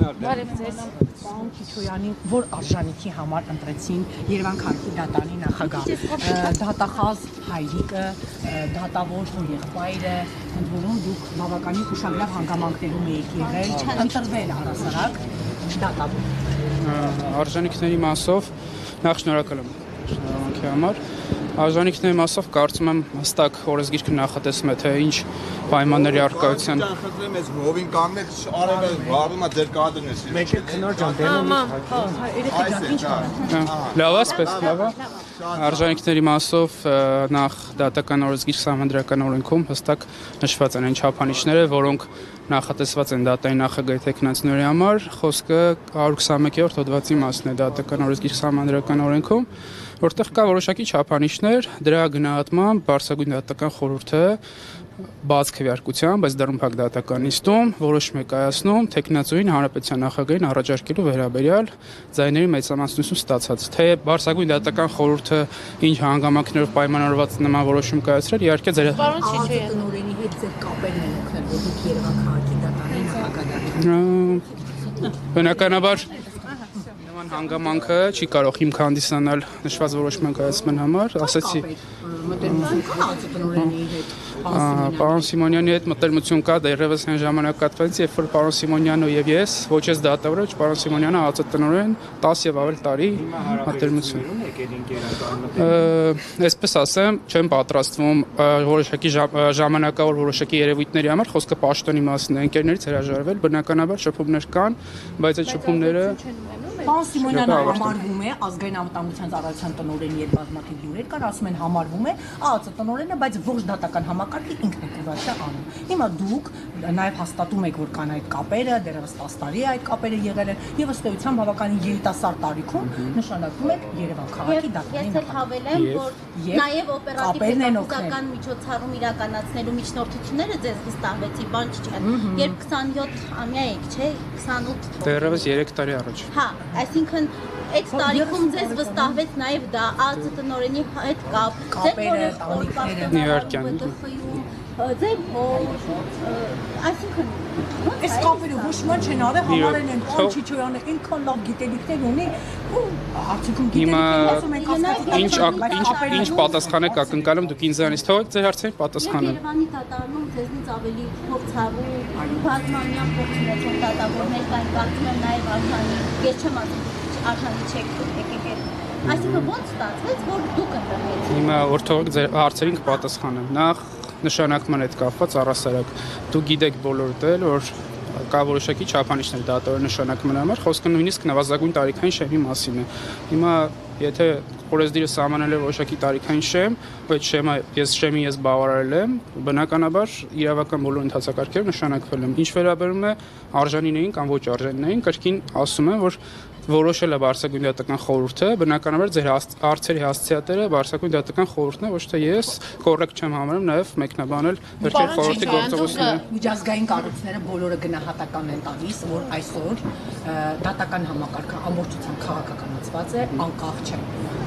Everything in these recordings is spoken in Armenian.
Բարև ձեզ։ Պարոն Քիչոյանին, որ արժանիքի համար ընտրեցին Երևան քաղաքի դատարանի նախագահ, դատախազ հայրիկը, դատավոր եղբայրը, ընդ որում դուք բավականին ուշագրավ հանգամանքներում եք եղել, ընտրվել առհասարակ դատավոր։ Արժանիքների մասով նախ շնորհակալ եմ շնորհանքի համար։ Արժանիքների մասով կարծում եմ հստակ օրենսգիրքը նախատեսում է թե ինչ պայմանների առկայության։ Խնդրեմ ես հովին կանգնեք, արևը վառում է ձեր կադրն է։ Մեկ քնոր ջան, Լավ ասես, լավ։ Արժանիքների մասով նախ դատական օրենսգիր սահմանադրական օրենքում հստակ նշված են այն չափանիշները, որոնք նախատեսված են դատային նախագահի թեկնածուների համար։ Խոսքը 121-րդ հոդվածի մասն է դատական օրենսգիր սահմանադրական օրենքում, որտեղ կա որոշակի չափանիշներ, դրա գնահատմամբ բարձրագույն դատական խորհուրդը բաց քվեարկությամբ, բայց դեռ դատական նիստում որոշում է կայացնում թեկնածուին հանրապետության նախագահին առաջարկելու վերաբերյալ ձայների մեծամասնություն ստացած։ Թե բարձրագույն դատական խորհուրդը ինչ հանգամանքներով պայմանավորված նման որոշում կայացրել, իհարկե ձեր տնօրենի հետ ձեր կապերն են օգնել, որ դուք Երևան քաղաքի դատարանի նախագահ։ Բնականաբար հանգամանքը չի կարող հիմք հանդիսանալ նշված որոշման կայացման համար, ասացի Պարոն Սիմոնյանի հետ մտերմություն կա դեռևս այն ժամանակահատվածից, երբ որ պարոն Սիմոնյանը եւ ես ոչ ես դատավորը, ոչ պարոն Սիմոնյանը ԱԾՏ-տնօրեն 10 եւ ավել տարի մտերմություն։ Այսպես ասեմ, չեմ պատրաստվում որոշակի ժամանակավոր որոշակի երևույթների համար, խոսքը պաշտոնի մասին է, ընկերներից հրաժարվել, բնականաբար շփումներ կան, բայց այդ շփումները Պարոն Սիմոնյանը համարվում է ազգային անվտանգության ծառայության տնօրենի հետ բազմաթիվ լուրեր կար, ասում են համարվում է ԱԱԾ տնօրենը, բայց ողջ դատական համակարգը ինքն է կուրացիա անում։ Հիմա դուք նաև հաստատում եք, որ կան այդ կապերը, դեռևս 10 տարի այդ կապերը եղել են, եւ ըստ էության բավականին երիտասարդ տարիքում նշանակում եք Երևան քաղաքի դատարանի Ես էլ հավելեմ, որ նաև օպերատիվ հետազոտական միջոցառում իրականացնելու միջնորդությունները ձեզ վստահվեցի, բան չէ։ Երբ 27-ամյա եք, չէ, 28 դեռևս 3 տարի առաջ։ Հա, այսինքն այդ տարիքում ձեզ վստահվեց նաև դա ԱԱԾ տնօրենի հետ կապ, ձեր այսինքն այս կապերը հուշման չեն արել, համարել են պարոն Քիչոյանը այնքան լավ գիտելիքներ ունի, ու արդյունքում գիտելիքները ինչ պատասխան եք ակնկալում դուք ինձանից թողեք ձեր հարցերին պատասխանել։ Երևանի դատարանում ձեզնից ավելի փորձառու, բազմամյա փորձունեցող դատավորներ կային, կարծում եմ նաև արժանի, ես չեմ ասում արժանի չեք եկեք։ Այսինքն ո՞նց ստացվեց, որ դուք ընտրվեցիք։ Հիմա որ թողեք ձեր հարցերին կպատասխանեմ։ Նախ նշանակման հետ կապված առասարակ դուք գիտեք բոլորդ էլ որ կա որոշակի չափանիշներ դատավորի նշանակման համար, խոսքը նույնիսկ նվազագույն տարիքային շեմի մասին է։ Հիմա եթե օրենսդիրը սահմանել է որոշակի տարիքային շեմ, այդ շեմը ես բավարարել եմ, բնականաբար իրավական բոլոր ընթացակարգերը նշանակվել եմ։ Ինչ վերաբերում է արժանիներին կամ ոչ արժանիներին, կրկին ասում եմ, որ որոշել է բարձրագույն դատական խորհուրդը, բնականաբար ձեր հարցերի հասցեատերը բարձրագույն դատական խորհուրդն է, ոչ թե ես, կոռեկտ չեմ համարում նաև մեկնաբանել վերջին խորհրդի գործողությունները։ Միջազգային կառույցները բոլորը գնահատական են տալիս, որ այսօր դատական համակարգը ամբողջությամբ քաղաքականացված է, անկախ չէ։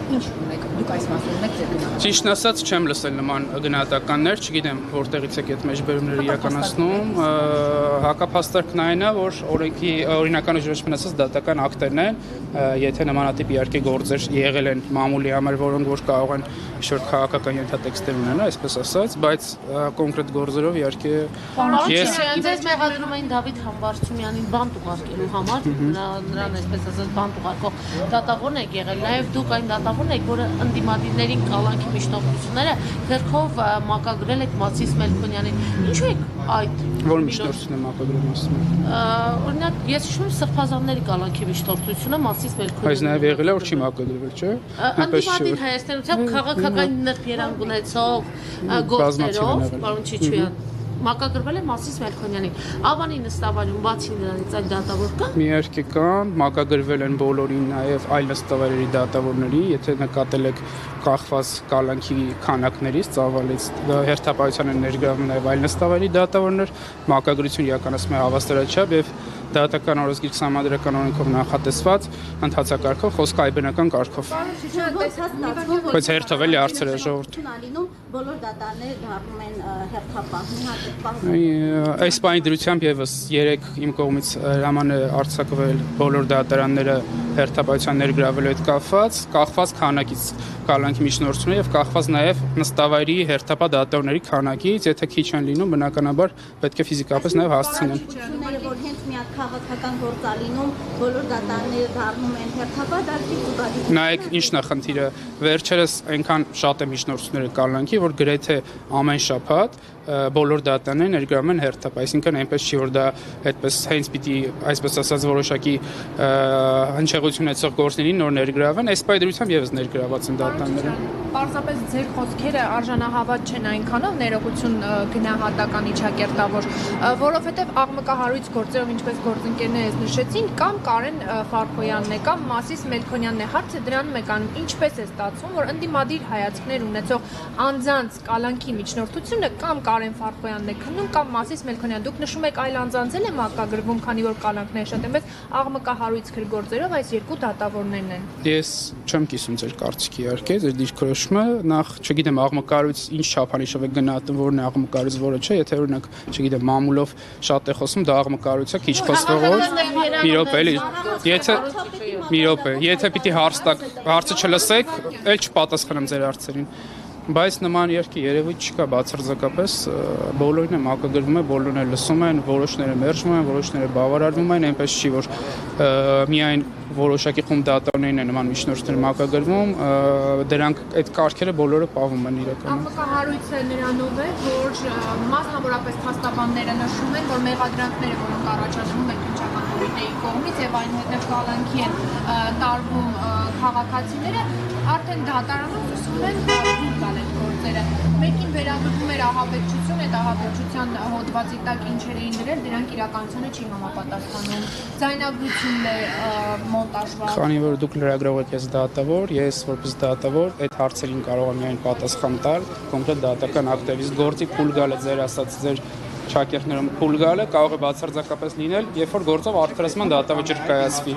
Ինչ ունեք, դուք այս մասով ունեք ձեր գնահատականը։ Ճիշտն ասած չեմ լսել նման գնահատականներ, չգիտեմ որտեղից եք այդ մեջբերումները իրականացնում։ Հակափաստարկն այն է, որ օրենքի օրինական ուժի մնացած դատական ակտերն են, եթե նմանատիպ իհարկե գործեր եղել են մամուլի համար, որոնք որ կարող են ինչ-որ քաղաքական ենթատեքստեր ունենալ, այսպես ասած, բայց կոնկրետ գործերով իհարկե ես ձեզ մեղադրում էին Դավիթ Համբարձումյանին բանտ ուղարկելու համար, նրան այսպես ասած բանտ ուղարկող դատավորն եք եղել, նաև դուք այն դատավորն եք, որը ընդդիմադիրներին կալանքի միջնորդությունները քրքով մակագրել եք Մասիս Մելքոնյանին։ Ինչու եք այդ որ միջնորդությունը մակագրում ասում եք։ Օրինակ ես հիշում եմ Սրբազանների կալանքի միջնորդությունը Մասիս Մելքոնյանին։ Բայց նաև եղել է որ չի մակագրվել, չէ՞։ Ընդդիմադիր Հայաստանությամբ քաղաքական նրբերանգ ունեցող գործերով, պարոն Չիչոյան, մակագրվել է Մասիս Մելքոնյանին։ Ավանի նստավարում բացի նրանից այլ դատավոր կա։ Իհարկե կան, մակագրվել են բոլորին, նաև այլ նստավարերի դատավորների, եթե նկատել եք կախված կալանքի քանակներից, ծավալից, հերթապահության են ներգրավում նաև այլ նստավարերի դատավորներ, մակագրություն իրականացում է հավասարաչափ եւ դատական օրենսգիր սահմանադրական օրենքով նախատեսված ընթացակարգով, խոսքը այ բնական կարգով։ Բայց հերթով էլի հարցեր է ժողովուրդ։ Բոլոր դատարանները դառնում են հերթապահ։ Այս բանի դրությամբ եւս 3 իմ կողմից հրաման է արձակվել բոլոր դատարանները հերթապահության ներգրավելու հետ կախված քանակից կալանքի միջնորդությունների եւ կախված նաեւ նստավայրի հերթապահ դատավորների քանակից, եթե քիչ են լինում, բնականաբար պետք է ֆիզիկապես նաեւ հասցնեն։ Որ հենց մի հատ քաղաքական գործ ալինում բոլոր դատարանները դառնում են հերթապահ դարձի զուգադիպ։ Նայեք ինչ նախնդիրը վերջերս այնքան շատ է միջնորդությունները կալանքի, որ գրեթե ամեն շաբաթ բոլոր դատարանները ներգրավում են հերթապահ, այսինքն այնպես չի որ դա այդպես հենց պիտի այսպես ասած որոշակի հնչեղություն ունեցող գործներին նոր ներգրավեն, այս պայդրությամբ եւս ներգրաված են դատարանները։ Պարզապես ձեր խոսքերը արժանահավատ չեն այնքանով ներողություն գնահատական իջակերտավոր, որովհետև աղմկահարույց գործերով ինչպես գործընկերներս նշեցին, կամ Կարեն Ֆարխոյանն է, կամ Մասիս Մելքոնյանն է, հարցը դրանում է կան ինչպես է ստացվում, որ ընդդիմադիր հայացքներ ունեցող անձանց կալանքի միջնորդությունը կամ Կարեն Ֆարխոյանն է քննում, կամ Մասիս Մելքոնյան, դուք նշում եք այլ անձանց էլ է մակագրվում, քանի որ կալանքները շատ են, բայց աղմկահարույց գործերով այս երկու դատավորներն են։ Ես չեմ կիսում ձեր կարծիքի իհարկե, ձեր դիրքորոշումը, նախ չգիտեմ աղմկահարույց ինչ չափանիշով է գնահատում, որն է աղմկահարույց, որը չէ, եթե օրինակ, չգիտեմ, մամուլով շատ է խոսում, դա աղմկահարույց է, քիչ խոսվող, մի րոպե էլի, եթե պիտի հարցը չլսեք, էլ չպատասխանեմ ձեր հարցերին։ Բայց նման երկի երևույթ չկա բացարձակապես, բոլորն է մակագրվում է, բոլորն է լսում են, որոշները մերժվում են, որոշները բավարարվում են, այնպես չի որ միայն որոշակի խումբ դատավորներին է նման միջնորդներ մակագրվում, դրանք այդ կարգերը բոլորը պահվում են իրականում։ Աղմկահարույցը նրանով է, որ մասնավորապես փաստաբանները նշում են, որ մեղադրանքները, որոնք առաջադրվում են քննչական կոմիտեի կողմից եւ այնուհետեւ կալանքի են տարվում քաղաքացիները, արդեն դատարանում ուսում են փուլ գալ այդ գործերը։ Մեկին վերաբերվում էր ահաբեկչություն, այդ ահաբեկչության հոդվածի տակ ինչեր էին դրել, դրանք իրականությանը չի համապատասխանում։ Ձայնագրությունն է մոնտաժված։ Քանի որ դուք լրագրող եք, ես դատավոր, ես որպես դատավոր այդ հարցերին կարող եմ միայն պատասխան տալ կոնկրետ դատական ակտերից, գործի փուլ գալը ձեր ասած ձեր շակերտներում փուլ գալը կարող է բացարձակապես լինել, երբ որ գործով արդարացման դատավճիռ կայացվի։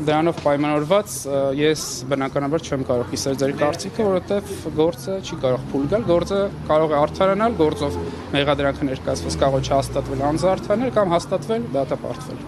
Դրանով պայմանավորված ես բնականաբար չեմ կարող կիսել ձեր կարծիքը, որովհետև գործը չի կարող փուլ գալ, գործը կարող է արդարանալ, գործով մեղադրանքը ներկայացված կարող է չհաստատվել անձը արդարանել կամ հաստատվել դատապարտվել։